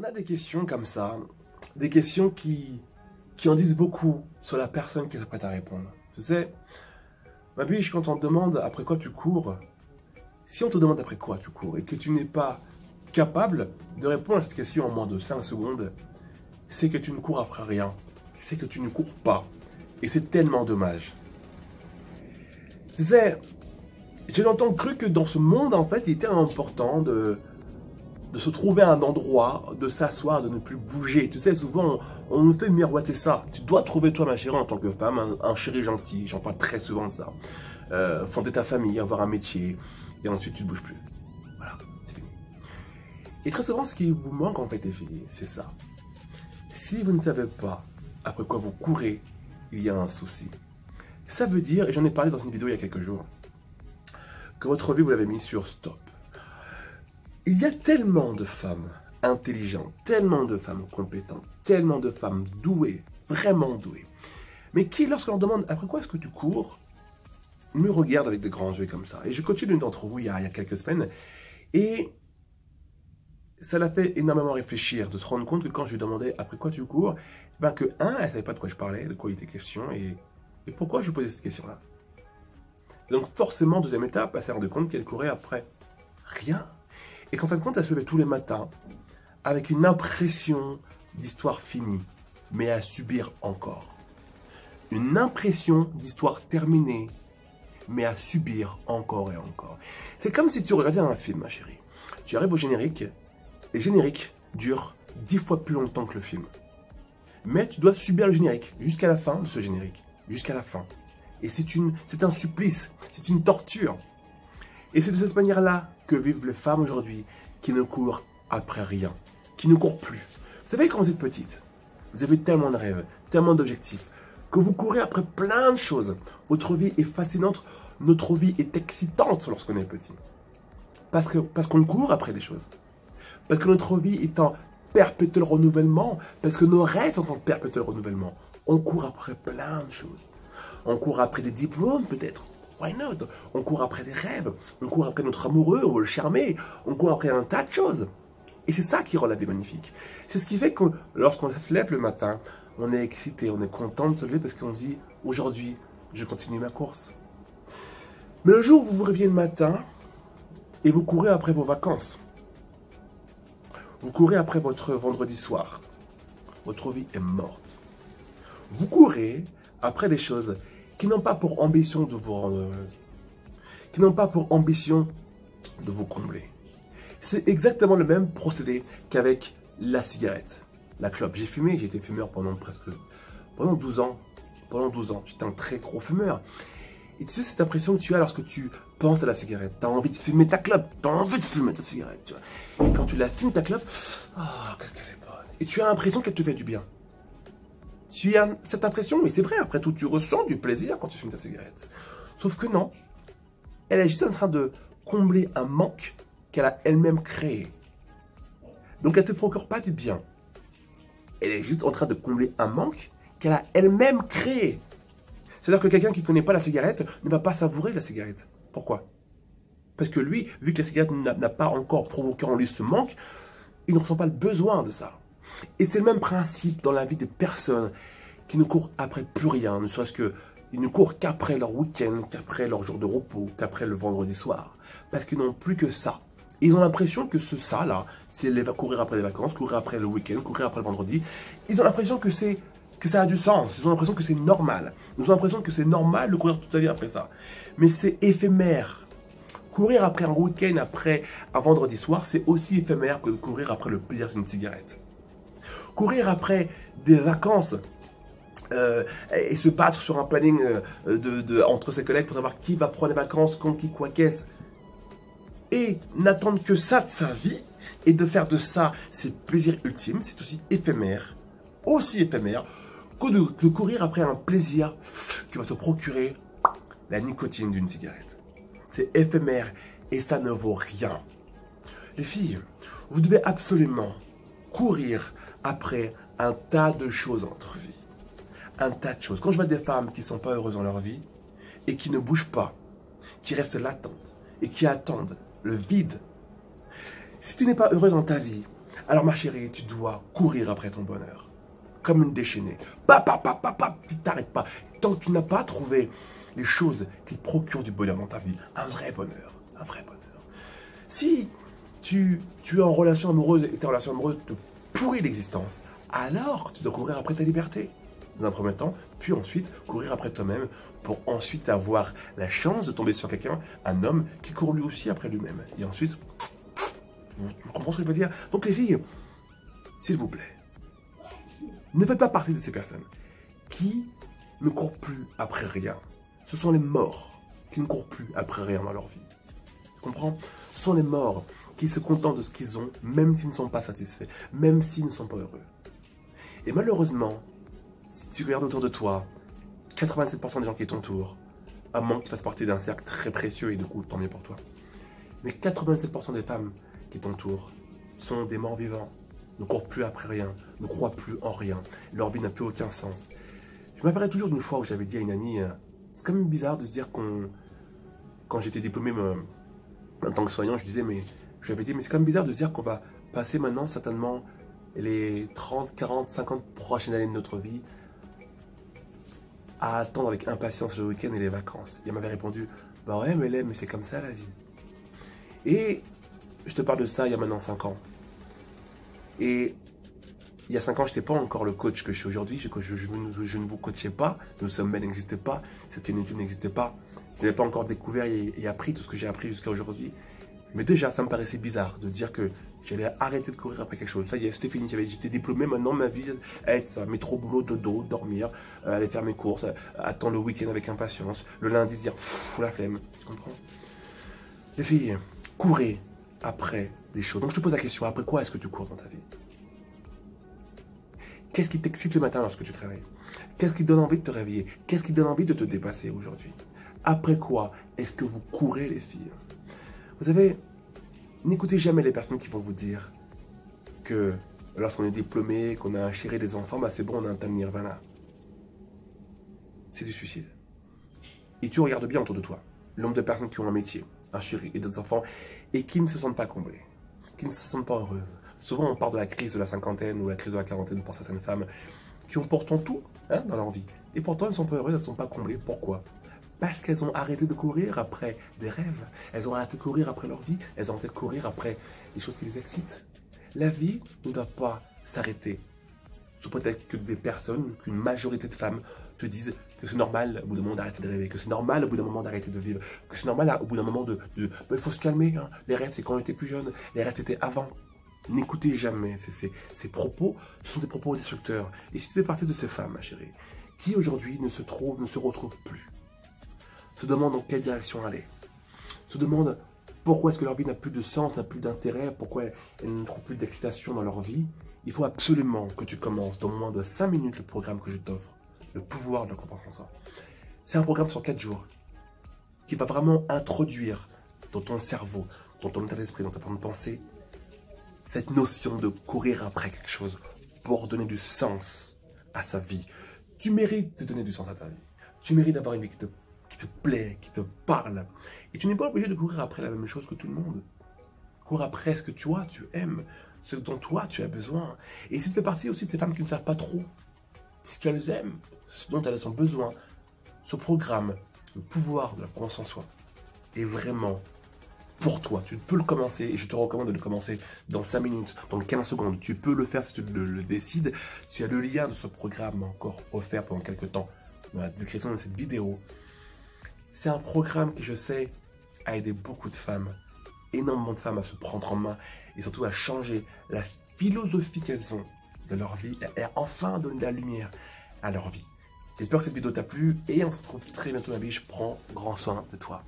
On a des questions comme ça, des questions qui en disent beaucoup sur la personne qui s'apprête à répondre. Tu sais, ma biche, quand on te demande après quoi tu cours, si on te demande après quoi tu cours et que tu n'es pas capable de répondre à cette question en moins de 5 secondes, c'est que tu ne cours après rien, c'est que tu ne cours pas. Et c'est tellement dommage. Tu sais, j'ai longtemps cru que dans ce monde, en fait, il était important de se trouver un endroit, de s'asseoir, de ne plus bouger. Tu sais, souvent, on nous fait miroiter ça. Tu dois trouver toi, ma chérie, en tant que femme, un chéri gentil. J'en parle très souvent de ça. Fonder ta famille, avoir un métier, et ensuite tu ne bouges plus. Voilà, c'est fini. Et très souvent, ce qui vous manque, en fait, les filles, c'est ça. Si vous ne savez pas après quoi vous courez, il y a un souci. Ça veut dire, et j'en ai parlé dans une vidéo il y a quelques jours, que votre vie, vous l'avez mis sur stop. Il y a tellement de femmes intelligentes, tellement de femmes compétentes, tellement de femmes douées, vraiment douées, mais qui, lorsqu'on leur demande après quoi est-ce que tu cours, me regardent avec des grands yeux comme ça. Et je coachais l'une d'entre vous il y a quelques semaines, et ça l'a fait énormément réfléchir, de se rendre compte que quand je lui demandais après quoi tu cours, ben que elle ne savait pas de quoi je parlais, de quoi il était question, et pourquoi je lui posais cette question-là. Donc forcément, deuxième étape, elle s'est rendue compte qu'elle courait après rien. Et qu'en fin de compte, elle se levait tous les matins avec une impression d'histoire finie, mais à subir encore. Une impression d'histoire terminée, mais à subir encore et encore. C'est comme si tu regardais un film, ma chérie. Tu arrives au générique, et le générique dure 10 fois plus longtemps que le film. Mais tu dois subir le générique jusqu'à la fin de ce générique. Jusqu'à la fin. Et c'est un supplice, c'est une torture. Et c'est de cette manière-là que vivent les femmes aujourd'hui qui ne courent après rien, qui ne courent plus. Vous savez, quand vous êtes petite, vous avez tellement de rêves, tellement d'objectifs, que vous courez après plein de choses. Votre vie est fascinante, notre vie est excitante lorsqu'on est petit. Parce qu'on court après des choses. Parce que notre vie est en perpétuel renouvellement, parce que nos rêves sont en perpétuel renouvellement. On court après plein de choses. On court après des diplômes peut-être. Why not? On court après des rêves. On court après notre amoureux, on veut le charmer. On court après un tas de choses. Et c'est ça qui rend la vie magnifique. C'est ce qui fait que lorsqu'on se lève le matin, on est excité, on est content de se lever parce qu'on se dit aujourd'hui, je continue ma course. Mais le jour où vous vous réveillez le matin et vous courez après vos vacances, vous courez après votre vendredi soir, votre vie est morte. Vous courez après des choses qui n'ont pas pour ambition de vous rendre heureux, qui n'ont pas pour ambition de vous combler. C'est exactement le même procédé qu'avec la cigarette, la clope. J'ai fumé, j'ai été fumeur pendant 12 ans. Pendant 12 ans, j'étais un très gros fumeur. Et tu sais, cette impression que tu as lorsque tu penses à la cigarette, tu as envie de fumer ta clope, tu as envie de fumer ta cigarette, tu vois. Et quand tu la fumes, ta clope, qu'est-ce qu'elle est bonne. Et tu as l'impression qu'elle te fait du bien. Tu as cette impression, mais c'est vrai, après tout, tu ressens du plaisir quand tu fumes ta cigarette. Sauf que non, elle est juste en train de combler un manque qu'elle a elle-même créé. Donc elle ne te procure pas du bien. Elle est juste en train de combler un manque qu'elle a elle-même créé. C'est-à-dire que quelqu'un qui ne connaît pas la cigarette ne va pas savourer la cigarette. Pourquoi? Parce que lui, vu que la cigarette n'a pas encore provoqué en lui ce manque, il ne ressent pas le besoin de ça. Et c'est le même principe dans la vie des personnes qui ne courent après plus rien, ne serait-ce qu'ils ne courent qu'après leur week-end, qu'après leur jour de repos, qu'après le vendredi soir. Parce qu'ils n'ont plus que ça. Et ils ont l'impression que ça là, c'est courir après les vacances, courir après le week-end, courir après le vendredi. Ils ont l'impression que ça a du sens, ils ont l'impression que c'est normal. Ils ont l'impression que c'est normal de courir toute sa vie après ça. Mais c'est éphémère. Courir après un week-end, après un vendredi soir, c'est aussi éphémère que de courir après le plaisir d'une cigarette. Courir après des vacances et se battre sur un planning entre ses collègues pour savoir qui va prendre les vacances, quand, qui, quoi, qu'est-ce. Et n'attendre que ça de sa vie et de faire de ça ses plaisirs ultimes, c'est aussi éphémère que de courir après un plaisir qui va te procurer la nicotine d'une cigarette. C'est éphémère et ça ne vaut rien. Les filles, vous devez absolument courir après un tas de choses dans votre vie. Un tas de choses. Quand je vois des femmes qui ne sont pas heureuses dans leur vie et qui ne bougent pas, qui restent latentes et qui attendent le vide. Si tu n'es pas heureuse dans ta vie, Alors ma chérie, tu dois courir après ton bonheur. Comme une déchaînée. Tu t'arrêtes pas. Tant que tu n'as pas trouvé les choses qui te procurent du bonheur dans ta vie, un vrai bonheur, un vrai bonheur. Si tu es en relation amoureuse et ta relation amoureuse te pourrit l'existence, alors tu dois courir après ta liberté, dans un premier temps, puis ensuite courir après toi-même pour ensuite avoir la chance de tomber sur quelqu'un, un homme qui court lui aussi après lui-même. Et ensuite, vous comprenez ce que je veux dire? Donc les filles, s'il vous plaît, ne faites pas partie de ces personnes qui ne courent plus après rien. Ce sont les morts qui ne courent plus après rien dans leur vie. Tu comprends? Ce sont les morts qui se contentent de ce qu'ils ont, même s'ils ne sont pas satisfaits, même s'ils ne sont pas heureux. Et malheureusement, si tu regardes autour de toi, 87% des gens qui t'entourent, à moins que tu fasses partie d'un cercle très précieux, et du coup, tant mieux pour toi. Mais 87% des femmes qui t'entourent sont des morts vivants, ne courent plus après rien, ne croient plus en rien, leur vie n'a plus aucun sens. Je m'appellerai toujours d'une fois où j'avais dit à une amie, c'est quand même bizarre de se dire quand j'étais diplômé en tant que soignant, je lui avais dit, mais c'est quand même bizarre de se dire qu'on va passer maintenant certainement les 30, 40, 50 prochaines années de notre vie à attendre avec impatience le week-end et les vacances. Et elle m'avait répondu, bah ouais, mais c'est comme ça la vie. Et je te parle de ça il y a maintenant 5 ans. Et il y a 5 ans, je n'étais pas encore le coach que je suis aujourd'hui. Je ne vous coachais pas, le sommet n'existait pas, cette étude n'existait pas. Je n'avais pas encore découvert et appris tout ce que j'ai appris jusqu'à aujourd'hui. Mais déjà, ça me paraissait bizarre de dire que j'allais arrêter de courir après quelque chose. Ça y est, c'était fini, j'étais diplômé, maintenant ma vie, être ça, métro, boulot, dodo, dormir, aller faire mes courses, attendre le week-end avec impatience, le lundi dire, la flemme, tu comprends? Les filles, courez après des choses. Donc je te pose la question, après quoi est-ce que tu cours dans ta vie? Qu'est-ce qui t'excite le matin lorsque tu travailles? Qu'est-ce qui donne envie de te réveiller? Qu'est-ce qui donne envie de te dépasser aujourd'hui? Après quoi est-ce que vous courez, les filles? Vous savez, n'écoutez jamais les personnes qui vont vous dire que lorsqu'on est diplômé, qu'on a un chéri, des enfants, bah c'est bon, on a un tal nirvana. C'est du suicide. Et tu regardes bien autour de toi le nombre de personnes qui ont un métier, un chéri et des enfants, et qui ne se sentent pas comblées, qui ne se sentent pas heureuses. Souvent, on parle de la crise de la cinquantaine ou la crise de la quarantaine pour certaines femmes qui ont pourtant tout dans leur vie. Et pourtant, elles ne sont pas heureuses, elles ne sont pas comblées. Pourquoi? Parce qu'elles ont arrêté de courir après des rêves. Elles ont arrêté de courir après leur vie. Elles ont arrêté de courir après les choses qui les excitent. La vie ne doit pas s'arrêter. Sous prétexte que des personnes, qu'une majorité de femmes te disent que c'est normal au bout d'un moment d'arrêter de rêver, que c'est normal au bout d'un moment d'arrêter de vivre, que c'est normal au bout d'un moment il faut se calmer. Hein. Les rêves, c'est quand on était plus jeune. Les rêves, c'était avant. N'écoutez jamais ces propos. Ce sont des propos destructeurs. Et si tu fais partie de ces femmes, ma chérie, qui aujourd'hui ne se retrouvent plus, se demandent dans quelle direction aller, se demandent pourquoi est-ce que leur vie n'a plus de sens, n'a plus d'intérêt, pourquoi elles ne trouvent plus d'excitation dans leur vie, il faut absolument que tu commences dans moins de 5 minutes le programme que je t'offre, le pouvoir de la confiance en soi. C'est un programme sur 4 jours qui va vraiment introduire dans ton cerveau, dans ton état d'esprit, dans ta façon de penser, cette notion de courir après quelque chose pour donner du sens à sa vie. Tu mérites de donner du sens à ta vie. Tu mérites d'avoir une vie qui te plaît, qui te parle. Et tu n'es pas obligé de courir après la même chose que tout le monde. Cours après ce que tu aimes, ce dont toi tu as besoin. Et si tu fais partie aussi de ces femmes qui ne savent pas trop ce qu'elles aiment, ce dont elles ont besoin, ce programme, le pouvoir de la confiance en soi, est vraiment pour toi. Tu peux le commencer et je te recommande de le commencer dans 5 minutes, dans 15 secondes. Tu peux le faire si tu le décides. Tu as le lien de ce programme encore offert pendant quelques temps dans la description de cette vidéo. C'est un programme qui, je sais, a aidé beaucoup de femmes, énormément de femmes à se prendre en main et surtout à changer la philosophie qu'elles ont de leur vie et enfin donner de la lumière à leur vie. J'espère que cette vidéo t'a plu et on se retrouve très bientôt ma biche. Prends grand soin de toi.